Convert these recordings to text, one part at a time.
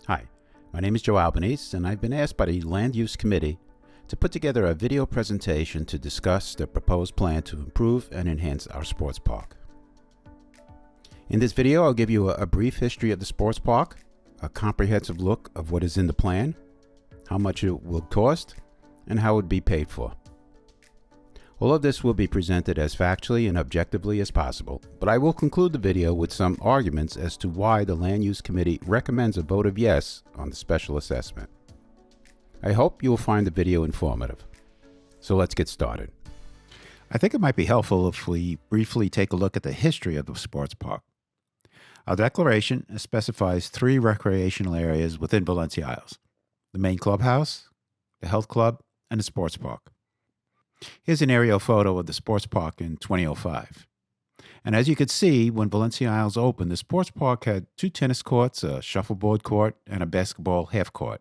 Hi, my name is Joe Albanese, and I've been asked by the Land Use Committee to put together a video presentation to discuss the proposed plan to improve and enhance our sports park. In this video, I'll give you a brief history of the sports park, a comprehensive look of what is in the plan, how much it will cost, and how it would be paid for. All of this will be presented as factually and objectively as possible, but I will conclude the video with some arguments as to why the Land Use Committee recommends a vote of yes on the special assessment. I hope you will find the video informative. So let's get started. I think it might be helpful if we briefly take a look at the history of the sports park. Our declaration specifies 3 recreational areas within Valencia Isles: the main clubhouse, the health club, and the sports park. Here's an aerial photo of the sports park in 2005. And as you can see, when Valencia Isles opened, the sports park had 2 tennis courts, a shuffleboard court, and a basketball half court.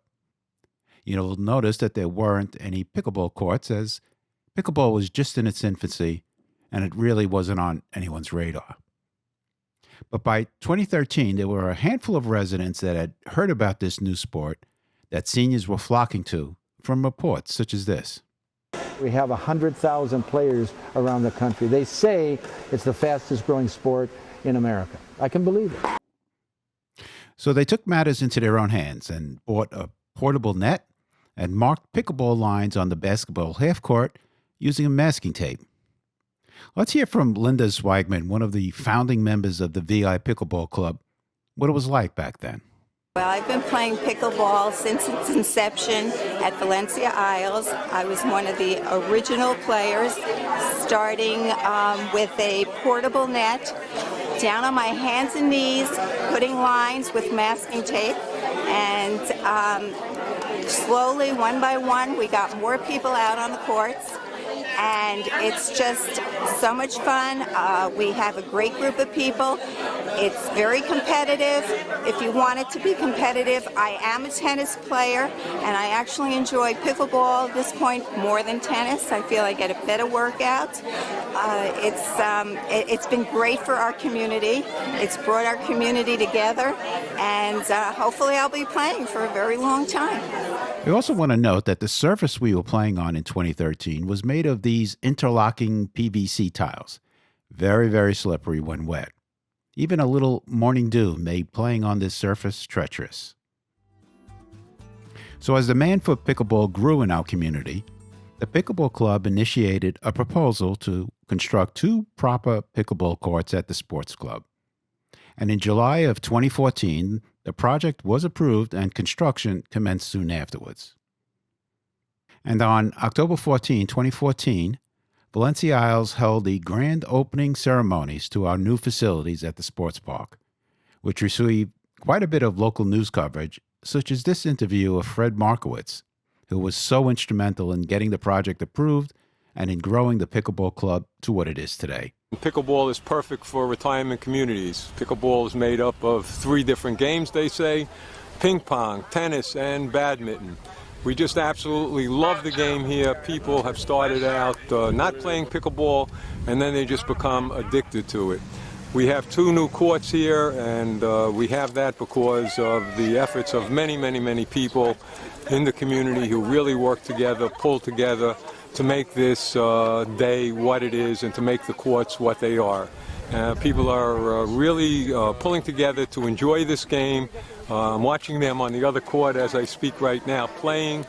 You'll notice that there weren't any pickleball courts, as pickleball was just in its infancy and it really wasn't on anyone's radar. But by 2013, there were a handful of residents that had heard about this new sport that seniors were flocking to from reports such as this. We have 100,000 players around the country. They say it's the fastest growing sport in America. I can believe it. So they took matters into their own hands and bought a portable net and marked pickleball lines on the basketball half court using a masking tape. Let's hear from Linda Swagman, one of the founding members of the VI Pickleball Club, what it was like back then. Well, I've been playing pickleball since its inception at Valencia Isles. I was one of the original players, starting with a portable net, down on my hands and knees, putting lines with masking tape, and slowly, one by one, we got more people out on the courts. And it's just so much fun. We have a great group of people. It's very competitive. If you want it to be competitive, I am a tennis player, and I actually enjoy pickleball at this point more than tennis. I feel I get a better workout. It's been great for our community. It's brought our community together, and hopefully I'll be playing for a very long time. We also want to note that the surface we were playing on in 2013 was made of these interlocking PVC tiles. Very, very slippery when wet. Even a little morning dew made playing on this surface treacherous. So as demand for pickleball grew in our community, the Pickleball Club initiated a proposal to construct 2 proper pickleball courts at the sports club. And in July of 2014, the project was approved and construction commenced soon afterwards. And on October 14, 2014, Valencia Isles held the grand opening ceremonies to our new facilities at the sports park, which received quite a bit of local news coverage, such as this interview of Fred Markowitz, who was so instrumental in getting the project approved and in growing the Pickleball Club to what it is today. Pickleball is perfect for retirement communities. Pickleball is made up of 3 different games, they say: ping pong, tennis, and badminton. We just absolutely love the game here. People have started out not playing pickleball, and then they just become addicted to it. We have 2 new courts here, and we have that because of the efforts of many, many, many people in the community who really work together, pull together, to make this day what it is and to make the courts what they are. People are really pulling together to enjoy this game. I'm watching them on the other court as I speak right now playing,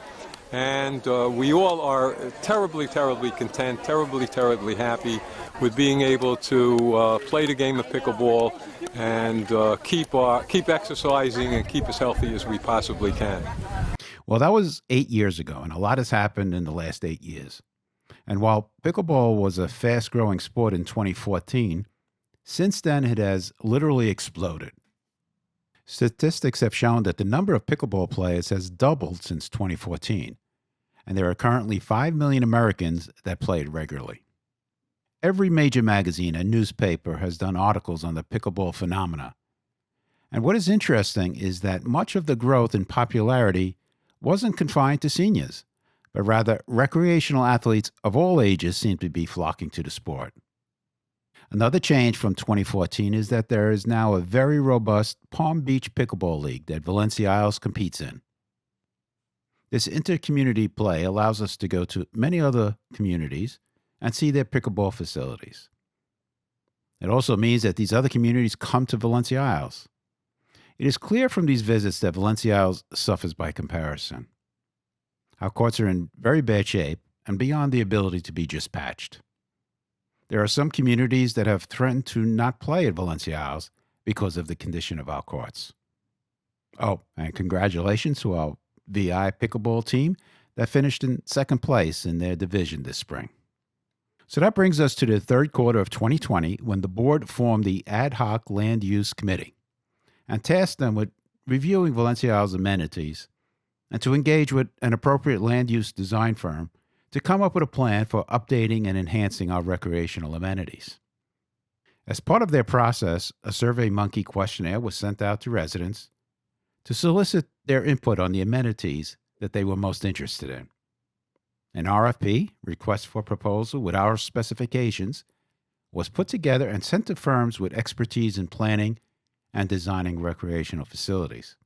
and we all are terribly, terribly content, terribly, terribly happy with being able to play the game of pickleball and keep exercising and keep as healthy as we possibly can. Well, that was 8 years ago, and a lot has happened in the last 8 years. And while pickleball was a fast-growing sport in 2014, since then it has literally exploded. Statistics have shown that the number of pickleball players has doubled since 2014, and there are currently 5 million Americans that play it regularly. Every major magazine and newspaper has done articles on the pickleball phenomena. And what is interesting is that much of the growth in popularity wasn't confined to seniors, but rather recreational athletes of all ages seem to be flocking to the sport. Another change from 2014 is that there is now a very robust Palm Beach Pickleball League that Valencia Isles competes in. This inter-community play allows us to go to many other communities and see their pickleball facilities. It also means that these other communities come to Valencia Isles. It is clear from these visits that Valencia Isles suffers by comparison. Our courts are in very bad shape and beyond the ability to be just patched. There are some communities that have threatened to not play at Valencia Isles because of the condition of our courts. Oh, and congratulations to our VI pickleball team that finished in second place in their division this spring. So that brings us to the third quarter of 2020 when the board formed the Ad Hoc Land Use Committee and tasked them with reviewing Valencia Isles amenities and to engage with an appropriate land use design firm to come up with a plan for updating and enhancing our recreational amenities. As part of their process, a SurveyMonkey questionnaire was sent out to residents to solicit their input on the amenities that they were most interested in. An RFP, request for proposal with our specifications, was put together and sent to firms with expertise in planning and designing recreational facilities.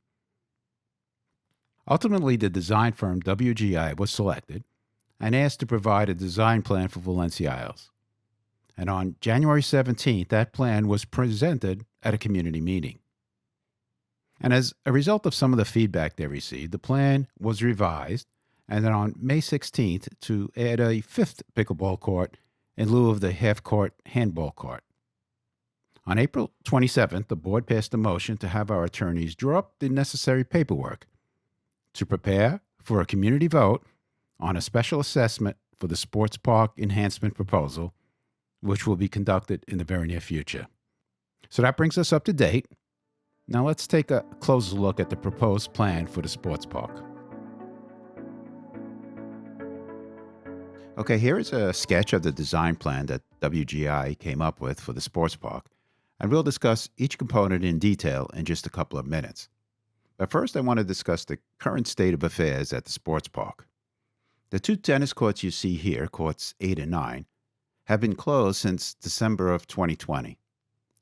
Ultimately, the design firm WGI was selected and asked to provide a design plan for Valencia Isles. And on January 17th, that plan was presented at a community meeting. And as a result of some of the feedback they received, the plan was revised, and then on May 16th to add a fifth pickleball court in lieu of the half-court handball court. On April 27th, the board passed a motion to have our attorneys draw up the necessary paperwork to prepare for a community vote on a special assessment for the sports park enhancement proposal, which will be conducted in the very near future. So that brings us up to date. Now let's take a closer look at the proposed plan for the sports park. Okay, here is a sketch of the design plan that WGI came up with for the sports park, and we'll discuss each component in detail in just a couple of minutes. But first, I want to discuss the current state of affairs at the sports park. The two tennis courts you see here, courts 8 and 9, have been closed since December of 2020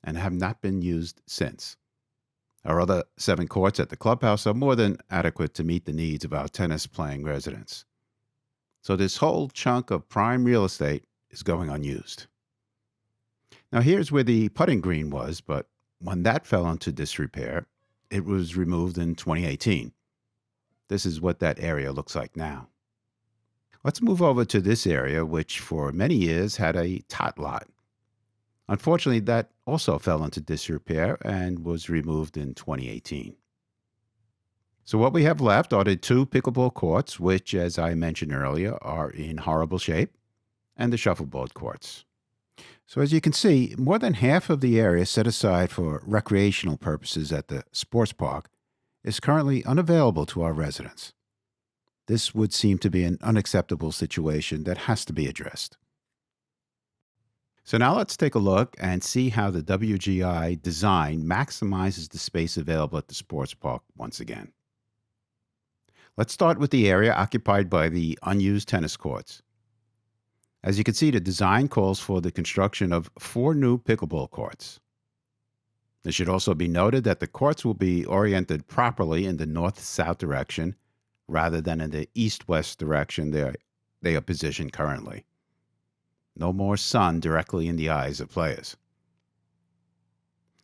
and have not been used since. Our other 7 courts at the clubhouse are more than adequate to meet the needs of our tennis-playing residents. So this whole chunk of prime real estate is going unused. Now here's where the putting green was, but when that fell into disrepair, it was removed in 2018. This is what that area looks like now. Let's move over to this area, which for many years had a tot lot. Unfortunately, that also fell into disrepair and was removed in 2018. So what we have left are the 2 pickleball courts, which, as I mentioned earlier, are in horrible shape, and the shuffleboard courts. So as you can see, more than half of the area set aside for recreational purposes at the sports park is currently unavailable to our residents. This would seem to be an unacceptable situation that has to be addressed. So now let's take a look and see how the WGI design maximizes the space available at the sports park once again. Let's start with the area occupied by the unused tennis courts. As you can see, the design calls for the construction of 4 new pickleball courts. It should also be noted that the courts will be oriented properly in the north-south direction rather than in the east-west direction they are positioned currently. No more sun directly in the eyes of players.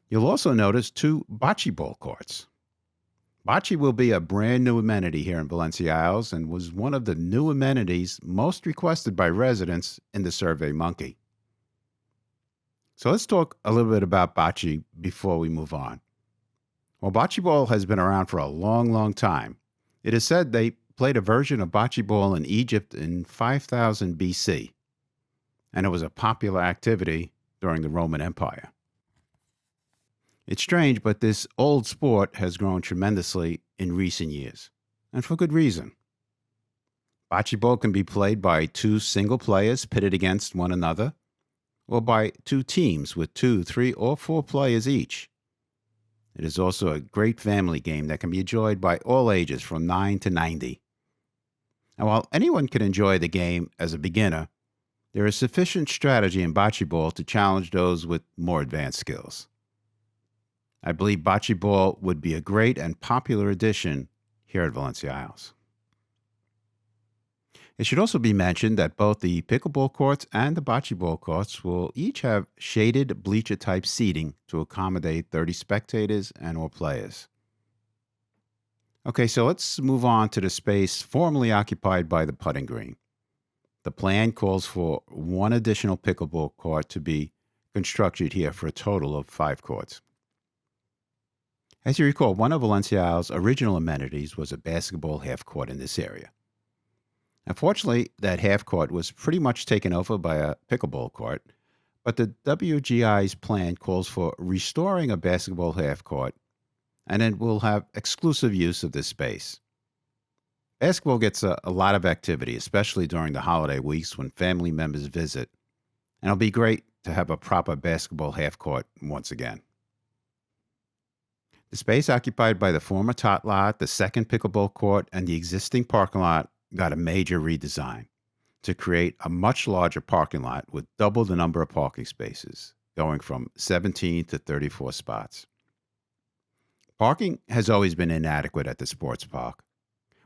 You'll also notice 2 bocce ball courts. Bocce will be a brand new amenity here in Valencia Isles and was one of the new amenities most requested by residents in the SurveyMonkey. So let's talk a little bit about bocce before we move on. Well, bocce ball has been around for a long, long time. It is said they played a version of bocce ball in Egypt in 5000 BC, and it was a popular activity during the Roman Empire. It's strange, but this old sport has grown tremendously in recent years, and for good reason. Bocce ball can be played by 2 single players pitted against one another, or by 2 teams with 2, 3, or 4 players each. It is also a great family game that can be enjoyed by all ages from 9 to 90. And while anyone can enjoy the game as a beginner, There is sufficient strategy in bocce ball to challenge those with more advanced skills. I believe bocce ball would be a great and popular addition here at Valencia Isles. It should also be mentioned that both the pickleball courts and the bocce ball courts will each have shaded bleacher-type seating to accommodate 30 spectators and/or players. Okay, so let's move on to the space formerly occupied by the putting green. The plan calls for one additional pickleball court to be constructed here for a total of 5 courts. As you recall, one of Valencia Isles' original amenities was a basketball half court in this area. Unfortunately, that half court was pretty much taken over by a pickleball court, but the WGI's plan calls for restoring a basketball half court, and it will have exclusive use of this space. Basketball gets a lot of activity, especially during the holiday weeks when family members visit, and it'll be great to have a proper basketball half court once again. The space occupied by the former tot lot, the second pickleball court, and the existing parking lot got a major redesign to create a much larger parking lot with double the number of parking spaces, going from 17 to 34 spots. Parking has always been inadequate at the sports park.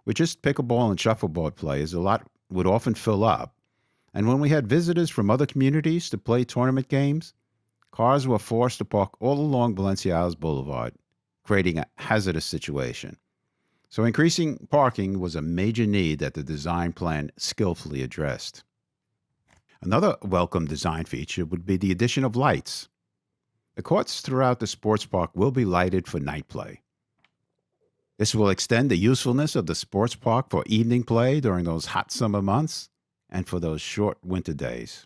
With just pickleball and shuffleboard players, a lot would often fill up. And when we had visitors from other communities to play tournament games, cars were forced to park all along Valencia Isles Boulevard, creating a hazardous situation. So increasing parking was a major need that the design plan skillfully addressed. Another welcome design feature would be the addition of lights. The courts throughout the sports park will be lighted for night play. This will extend the usefulness of the sports park for evening play during those hot summer months and for those short winter days.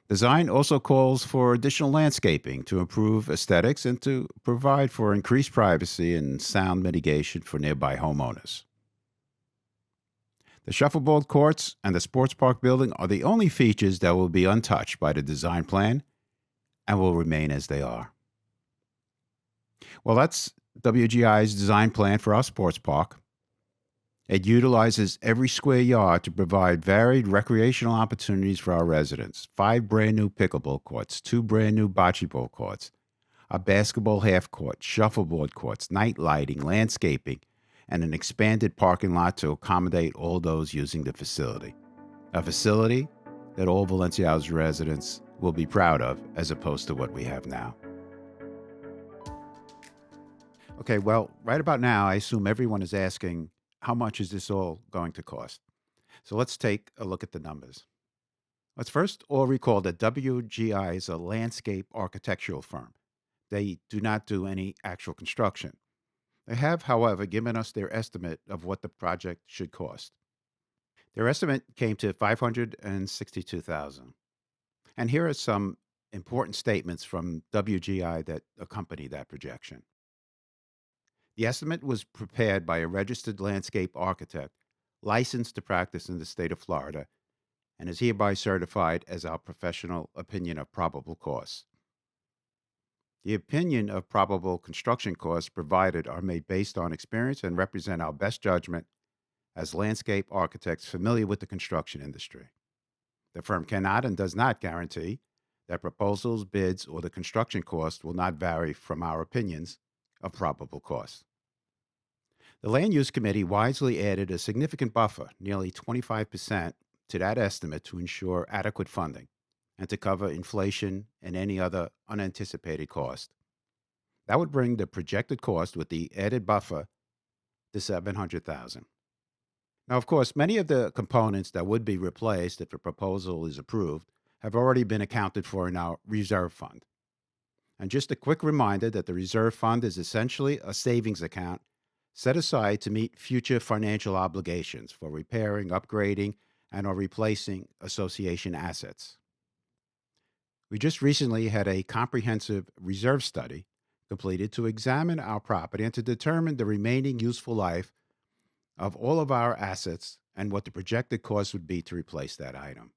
Design also calls for additional landscaping to improve aesthetics and to provide for increased privacy and sound mitigation for nearby homeowners. The shuffleboard courts and the sports park building are the only features that will be untouched by the design plan and will remain as they are. Well, that's WGI's design plan for our sports park. It utilizes every square yard to provide varied recreational opportunities for our residents. 5 brand new pickleball courts, 2 brand new bocce ball courts, a basketball half court, shuffleboard courts, night lighting, landscaping, and an expanded parking lot to accommodate all those using the facility. A facility that all Valencia Isles residents will be proud of, as opposed to what we have now. Okay, well, right about now, I assume everyone is asking, how much is this all going to cost? So let's take a look at the numbers. Let's first all recall that WGI is a landscape architectural firm. They do not do any actual construction. They have, however, given us their estimate of what the project should cost. Their estimate came to $562,000. And here are some important statements from WGI that accompany that projection. The estimate was prepared by a registered landscape architect licensed to practice in the state of Florida and is hereby certified as our professional opinion of probable costs. The opinion of probable construction costs provided are made based on experience and represent our best judgment as landscape architects familiar with the construction industry. The firm cannot and does not guarantee that proposals, bids, or the construction cost will not vary from our opinions of probable costs. The Land Use Committee wisely added a significant buffer, nearly 25%, to that estimate to ensure adequate funding and to cover inflation and any other unanticipated cost. That would bring the projected cost with the added buffer to $700,000. Now, of course, many of the components that would be replaced if the proposal is approved have already been accounted for in our reserve fund. And just a quick reminder that the reserve fund is essentially a savings account set aside to meet future financial obligations for repairing, upgrading, and or replacing association assets. We just recently had a comprehensive reserve study completed to examine our property and to determine the remaining useful life of all of our assets and what the projected cost would be to replace that item.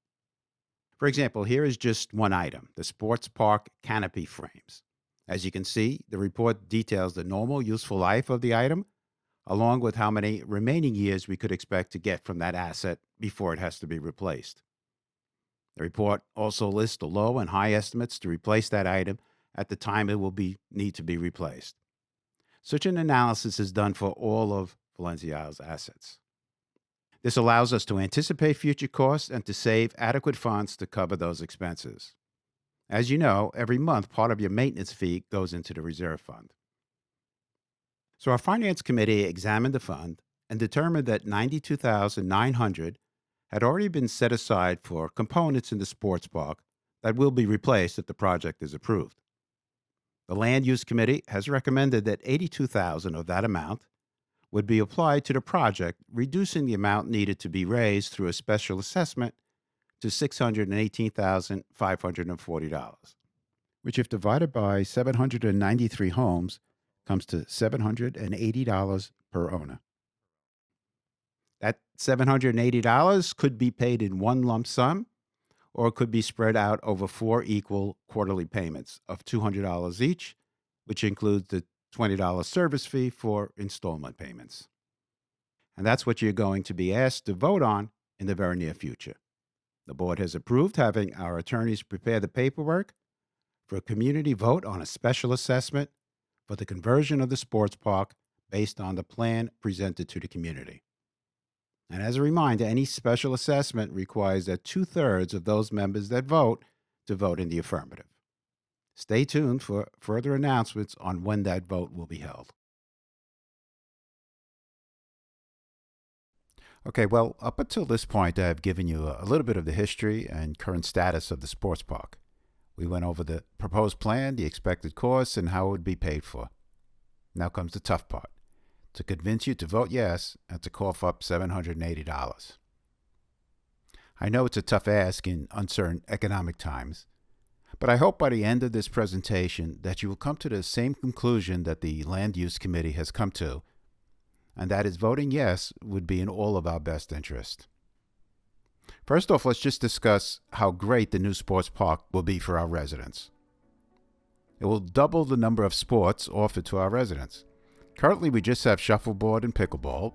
For example, here is just one item, the sports park canopy frames. As you can see, the report details the normal useful life of the item, along with how many remaining years we could expect to get from that asset before it has to be replaced. The report also lists the low and high estimates to replace that item at the time it will need to be replaced. Such an analysis is done for all of Valencia's assets. This allows us to anticipate future costs and to save adequate funds to cover those expenses. As you know, every month part of your maintenance fee goes into the reserve fund. So our finance committee examined the fund and determined that $92,900 had already been set aside for components in the sports park that will be replaced if the project is approved. The Land Use Committee has recommended that $82,000 of that amount would be applied to the project, reducing the amount needed to be raised through a special assessment to $618,540, which, if divided by 793 homes, comes to $780 per owner. That $780 could be paid in one lump sum, or it could be spread out over 4 equal quarterly payments of $200 each, which includes the $20 service fee for installment payments. And that's what you're going to be asked to vote on in the very near future. The board has approved having our attorneys prepare the paperwork for a community vote on a special assessment for the conversion of the sports park based on the plan presented to the community. And as a reminder, any special assessment requires that 2/3 of those members that vote to vote in the affirmative. Stay tuned for further announcements on when that vote will be held. Okay, well, up until this point, I've given you a little bit of the history and current status of the sports park. We went over the proposed plan, the expected costs, and how it would be paid for. Now comes the tough part, to convince you to vote yes and to cough up $780. I know it's a tough ask in uncertain economic times, but I hope by the end of this presentation that you will come to the same conclusion that the Land Use Committee has come to, and that is voting yes would be in all of our best interest. First off, let's just discuss how great the new sports park will be for our residents. It will double the number of sports offered to our residents. Currently, we just have shuffleboard and pickleball,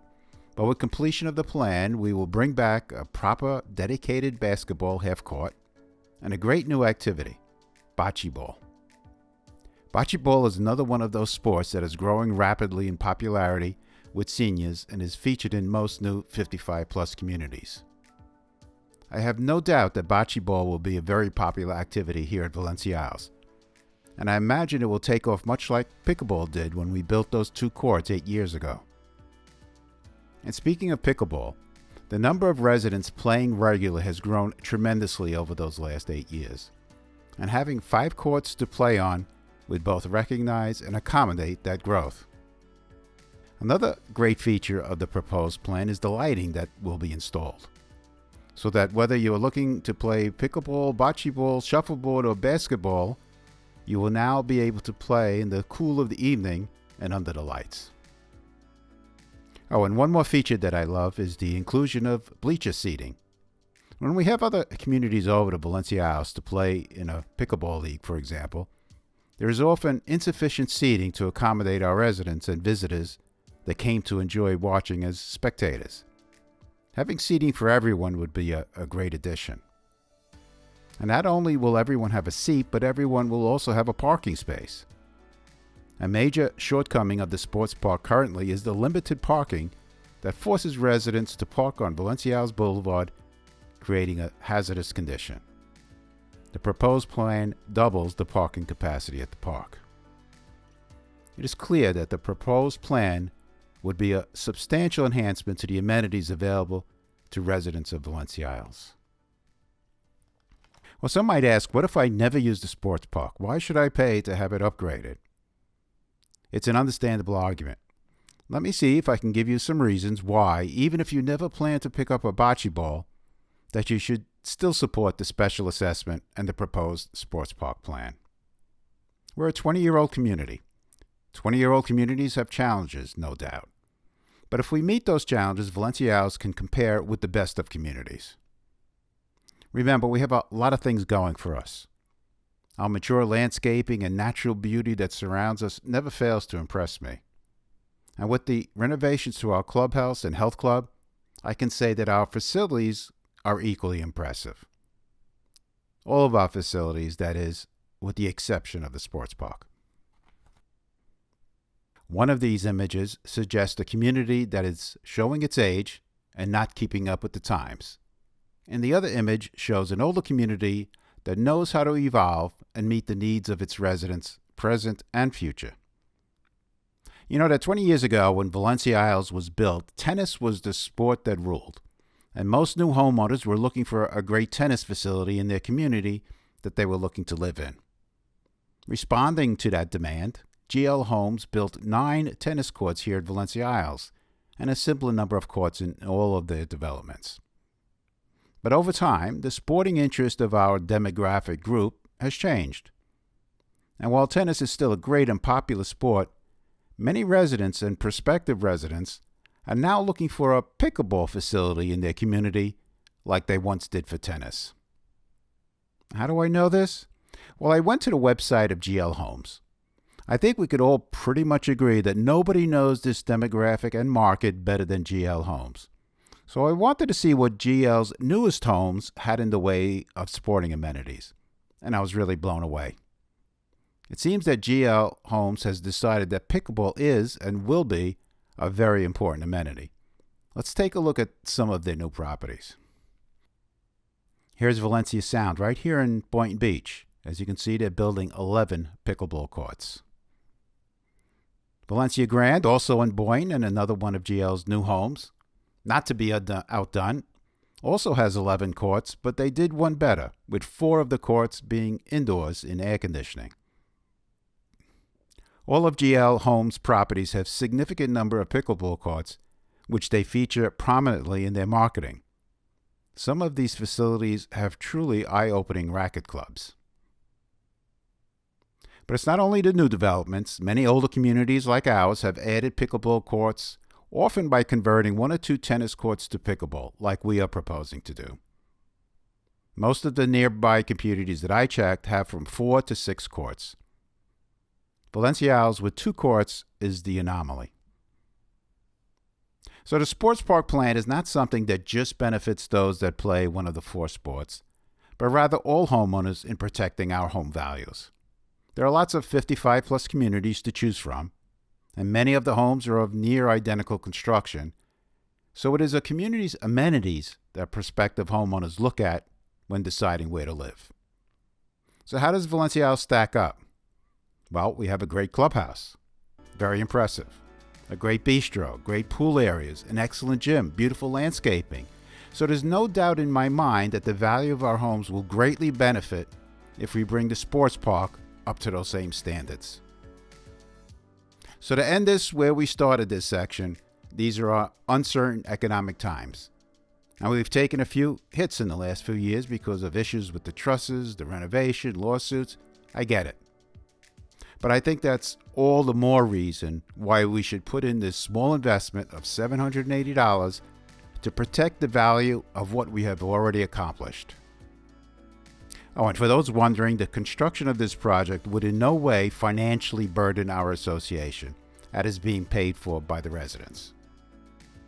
but with completion of the plan, we will bring back a proper, dedicated basketball half court and a great new activity, bocce ball. Bocce ball is another one of those sports that is growing rapidly in popularity with seniors and is featured in most new 55-plus communities. I have no doubt that bocce ball will be a very popular activity here at Valencia's, and I imagine it will take off much like pickleball did when we built those 2 courts 8 years ago. And speaking of pickleball, the number of residents playing regular has grown tremendously over those last 8 years, and having 5 courts to play on would both recognize and accommodate that growth. Another great feature of the proposed plan is the lighting that will be installed, so that whether you are looking to play pickleball, bocce ball, shuffleboard, or basketball, you will now be able to play in the cool of the evening and under the lights. Oh, and one more feature that I love is the inclusion of bleacher seating. When we have other communities over to Valencia House to play in a pickleball league, for example, there is often insufficient seating to accommodate our residents and visitors that came to enjoy watching as spectators. Having seating for everyone would be a great addition. And not only will everyone have a seat, but everyone will also have a parking space. A major shortcoming of the sports park currently is the limited parking that forces residents to park on Valencia's Boulevard, creating a hazardous condition. The proposed plan doubles the parking capacity at the park. It is clear that the proposed plan would be a substantial enhancement to the amenities available to residents of Valencia Isles. Well, some might ask, what if I never use the sports park? Why should I pay to have it upgraded? It's an understandable argument. Let me see if I can give you some reasons why, even if you never plan to pick up a bocce ball, that you should still support the special assessment and the proposed sports park plan. We're a 20-year-old community. 20-year-old communities have challenges, no doubt. But if we meet those challenges, Valencia House can compare with the best of communities. Remember, we have a lot of things going for us. Our mature landscaping and natural beauty that surrounds us never fails to impress me. And with the renovations to our clubhouse and health club, I can say that our facilities are equally impressive. All of our facilities, that is, with the exception of the sports park. One of these images suggests a community that is showing its age and not keeping up with the times. And the other image shows an older community that knows how to evolve and meet the needs of its residents, present and future. You know that 20 years ago, when Valencia Isles was built, tennis was the sport that ruled, and most new homeowners were looking for a great tennis facility in their community that they were looking to live in. Responding to that demand, GL Homes built 9 tennis courts here at Valencia Isles, and a similar number of courts in all of their developments. But over time, the sporting interest of our demographic group has changed. And while tennis is still a great and popular sport, many residents and prospective residents are now looking for a pickleball facility in their community like they once did for tennis. How do I know this? Well, I went to the website of GL Homes. I think we could all pretty much agree that nobody knows this demographic and market better than GL Homes. So I wanted to see what GL's newest homes had in the way of sporting amenities, and I was really blown away. It seems that GL Homes has decided that pickleball is and will be a very important amenity. Let's take a look at some of their new properties. Here's Valencia Sound right here in Boynton Beach. As you can see, they're building 11 pickleball courts. Valencia Grand, also in Boynton, and another one of GL's new homes, not to be outdone, also has 11 courts, but they did one better, with 4 of the courts being indoors in air conditioning. All of GL Homes properties have significant number of pickleball courts, which they feature prominently in their marketing. Some of these facilities have truly eye-opening racket clubs. But it's not only the new developments. Many older communities like ours have added pickleball courts, often by converting 1 or 2 tennis courts to pickleball, like we are proposing to do. Most of the nearby communities that I checked have from 4 to 6 courts. Valencia Isles with 2 courts is the anomaly. So the sports park plan is not something that just benefits those that play one of the 4 sports, but rather all homeowners in protecting our home values. There are lots of 55-plus communities to choose from, and many of the homes are of near identical construction, so it is a community's amenities that prospective homeowners look at when deciding where to live. So how does Valencia Isles stack up? Well, we have a great clubhouse, very impressive, a great bistro, great pool areas, an excellent gym, beautiful landscaping. So there's no doubt in my mind that the value of our homes will greatly benefit if we bring the sports park up to those same standards. So to end this where we started this section, these are our uncertain economic times. Now we've taken a few hits in the last few years because of issues with the trusses, the renovation, lawsuits. I get it. But I think that's all the more reason why we should put in this small investment of $780 to protect the value of what we have already accomplished. Oh, and for those wondering, the construction of this project would in no way financially burden our association, that is being paid for by the residents.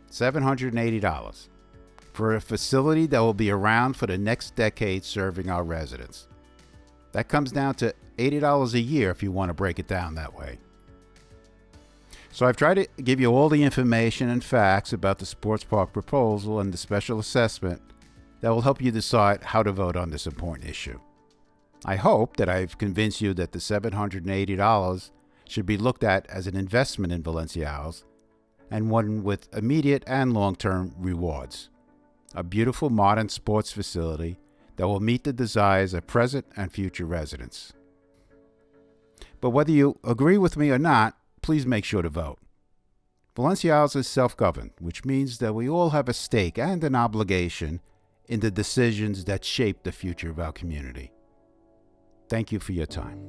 $780 for a facility that will be around for the next decade serving our residents. That comes down to $80 a year if you want to break it down that way. So I've tried to give you all the information and facts about the sports park proposal and the special assessment that will help you decide how to vote on this important issue. I hope that I've convinced you that the $780 should be looked at as an investment in Valencia Isles and one with immediate and long-term rewards. A beautiful modern sports facility that will meet the desires of present and future residents. But whether you agree with me or not, please make sure to vote. Valencia Isles is self-governed, which means that we all have a stake and an obligation in the decisions that shape the future of our community. Thank you for your time.